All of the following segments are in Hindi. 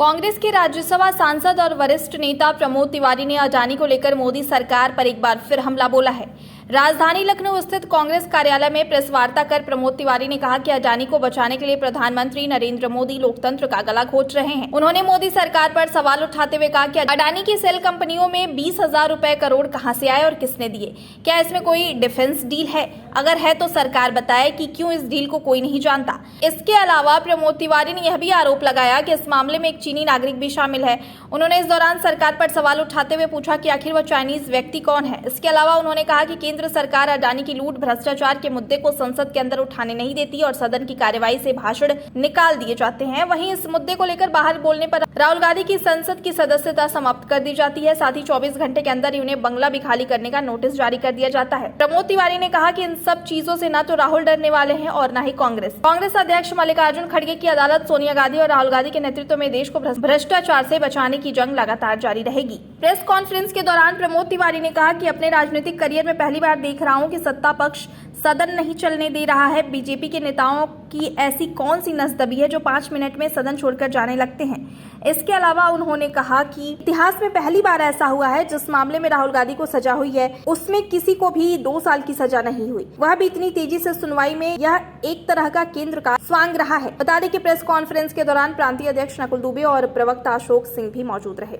कांग्रेस के राज्यसभा सांसद और वरिष्ठ नेता प्रमोद तिवारी ने अडानी को लेकर मोदी सरकार पर एक बार फिर हमला बोला है। राजधानी लखनऊ स्थित कांग्रेस कार्यालय में प्रेस वार्ता कर प्रमोद तिवारी ने कहा कि अडानी को बचाने के लिए प्रधानमंत्री नरेंद्र मोदी लोकतंत्र का गला घोंट रहे हैं। उन्होंने मोदी सरकार पर सवाल उठाते हुए कहा कि अडानी की सेल कंपनियों में 20,000 रुपए करोड़ कहां से आए और किसने दिए? क्या इसमें कोई डिफेंस डील है? अगर है तो सरकार बताए कि क्यों इस डील को कोई नहीं जानता। इसके अलावा प्रमोद तिवारी ने यह भी आरोप लगाया कि इस मामले में एक चीनी नागरिक भी शामिल है। उन्होंने इस दौरान सरकार पर सवाल उठाते हुए पूछा कि आखिर वह चाइनीज व्यक्ति कौन है। इसके अलावा उन्होंने कहा कि केंद्र सरकार अडानी की लूट भ्रष्टाचार के मुद्दे को संसद के अंदर उठाने नहीं देती और सदन की कार्यवाही से भाषण निकाल दिए जाते हैं। वहीं इस मुद्दे को लेकर बाहर बोलने पर राहुल गांधी की संसद की सदस्यता समाप्त कर दी जाती है। साथ ही 24 घंटे के अंदर ही उन्हें बंगला भी खाली करने का नोटिस जारी कर दिया जाता है। प्रमोद तिवारी ने कहा कि इन सब चीजों से न तो राहुल डरने वाले हैं और न ही कांग्रेस अध्यक्ष मल्लिकार्जुन खड़गे की अदालत सोनिया गांधी और राहुल गांधी के नेतृत्व में देश को भ्रष्टाचार से बचाने की जंग लगातार जारी रहेगी। प्रेस कॉन्फ्रेंस के दौरान प्रमोद तिवारी ने कहा कि अपने राजनीतिक करियर में पहली बार देख रहा हूं कि सत्ता पक्ष सदन नहीं चलने दे रहा है। बीजेपी के नेताओं की ऐसी कौन सी नस दबी है जो 5 मिनट में सदन छोड़कर जाने लगते हैं। इसके अलावा उन्होंने कहा कि इतिहास में पहली बार ऐसा हुआ है जिस मामले में राहुल गांधी को सजा हुई है उसमें किसी को भी 2 साल की सजा नहीं हुई, वह भी इतनी तेजी से सुनवाई में। यह एक तरह का केंद्र का स्वांग रहा है। बता दें कि प्रेस कॉन्फ्रेंस के दौरान प्रांतीय अध्यक्ष नकुल दुबे और प्रवक्ता अशोक सिंह भी मौजूद रहे।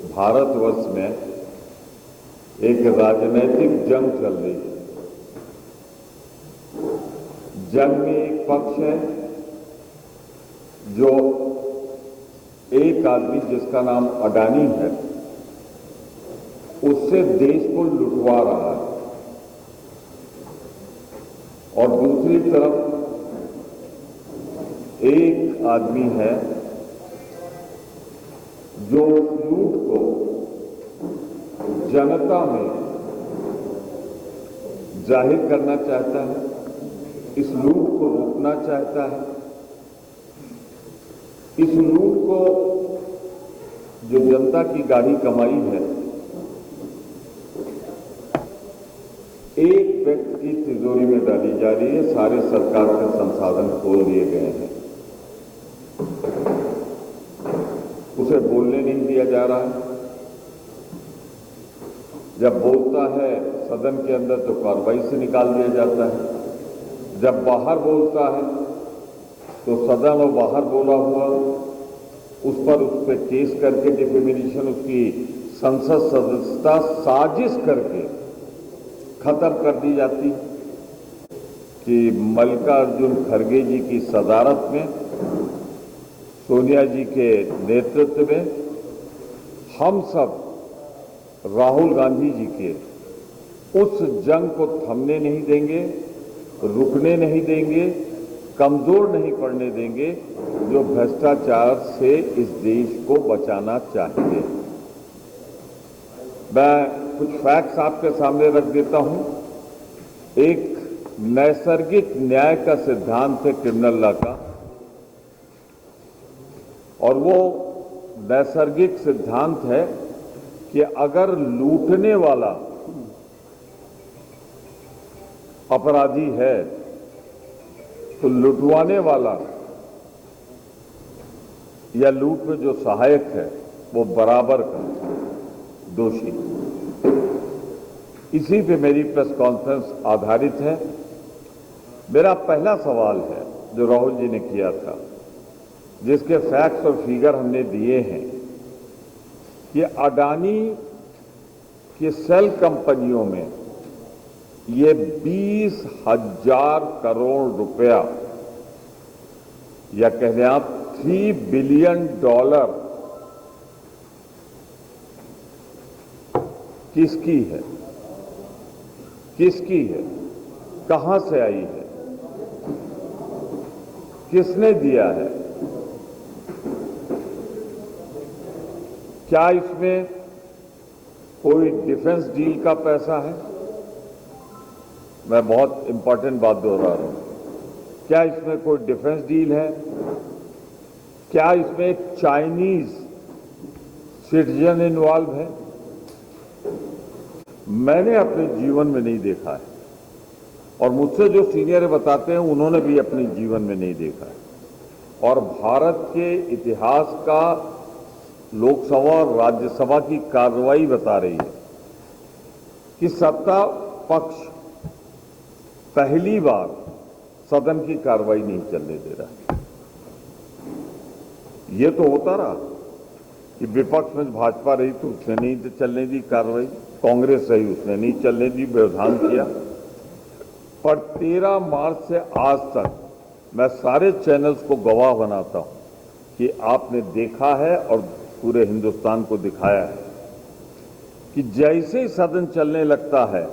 भारतवर्ष में एक राजनीतिक जंग चल रही है। जंग में एक पक्ष है जो एक आदमी जिसका नाम अडानी है उससे देश को लुटवा रहा है और दूसरी तरफ एक आदमी है जो लूट को जनता में जाहिर करना चाहता है, इस लूट को रोकना चाहता है। इस लूट को जो जनता की गाढ़ी कमाई है एक व्यक्ति की तिजोरी में डाली जा रही है। सारे सरकार के संसाधन खोल दिए गए हैं, उसे बोलने नहीं दिया जा रहा है। जब बोलता है सदन के अंदर तो कार्रवाई से निकाल दिया जाता है, जब बाहर बोलता है तो सदन और बाहर बोला हुआ उस पर केस करके डिफेमेशन, उसकी संसद सदस्यता साजिश करके खत्म कर दी जाती कि मल्लिकार्जुन खड़गे जी की सदारत में, सोनिया जी के नेतृत्व में हम सब राहुल गांधी जी के उस जंग को थमने नहीं देंगे, रुकने नहीं देंगे, कमजोर नहीं पड़ने देंगे जो भ्रष्टाचार से इस देश को बचाना चाहिए। मैं कुछ फैक्ट्स आपके सामने रख देता हूं। एक नैसर्गिक न्याय का सिद्धांत है क्रिमिनल लॉ का, और वो नैसर्गिक सिद्धांत है कि अगर लूटने वाला अपराधी है तो लुटवाने वाला या लूट में जो सहायक है वो बराबर का दोषी। इसी पे मेरी प्रेस कॉन्फ्रेंस आधारित है। मेरा पहला सवाल है जो राहुल जी ने किया था, जिसके फैक्ट्स और फिगर हमने दिए हैं, कि अडानी की सेल कंपनियों में ये 20,000 करोड़ रुपया या कह दें आप $3 बिलियन किसकी है, किसकी है, कहां से आई है, किसने दिया है? क्या इसमें कोई डिफेंस डील का पैसा है? मैं बहुत इंपॉर्टेंट बात दोहरा रहा हूं। क्या इसमें कोई डिफेंस डील है? क्या इसमें चाइनीज सिटीजन इन्वॉल्व है? मैंने अपने जीवन में नहीं देखा है, और मुझसे जो सीनियर बताते हैं उन्होंने भी अपने जीवन में नहीं देखा है। और भारत के इतिहास का लोकसभा और राज्यसभा की कार्रवाई बता रही है कि सत्ता पक्ष पहली बार सदन की कार्रवाई नहीं चलने दे रहा। ये तो होता रहा कि विपक्ष में भाजपा रही तो उसने नहीं चलने दी कार्रवाई, कांग्रेस रही उसने नहीं चलने दी, व्यवधान किया। पर 13 मार्च से आज तक मैं सारे चैनल्स को गवाह बनाता हूं कि आपने देखा है और पूरे हिंदुस्तान को दिखाया है कि जैसे ही सदन चलने लगता है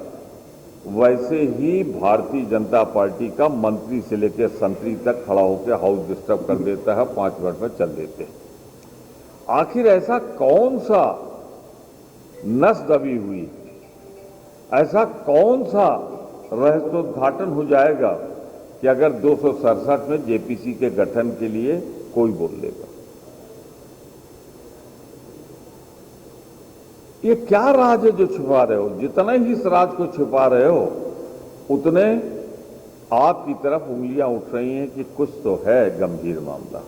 वैसे ही भारतीय जनता पार्टी का मंत्री से लेकर संतरी तक खड़ा होकर हाउस डिस्टर्ब कर देता है, 5 मिनट में चल देते हैं। आखिर ऐसा कौन सा नस दबी हुई, ऐसा कौन सा रहस्योद्घाटन हो जाएगा कि अगर 267 में जेपीसी के गठन के लिए कोई बोल लेगा? ये क्या राज है जो छुपा रहे हो? जितना ही इस राज को छुपा रहे हो उतने आपकी तरफ उंगलियां उठ रही हैं कि कुछ तो है गंभीर मामला।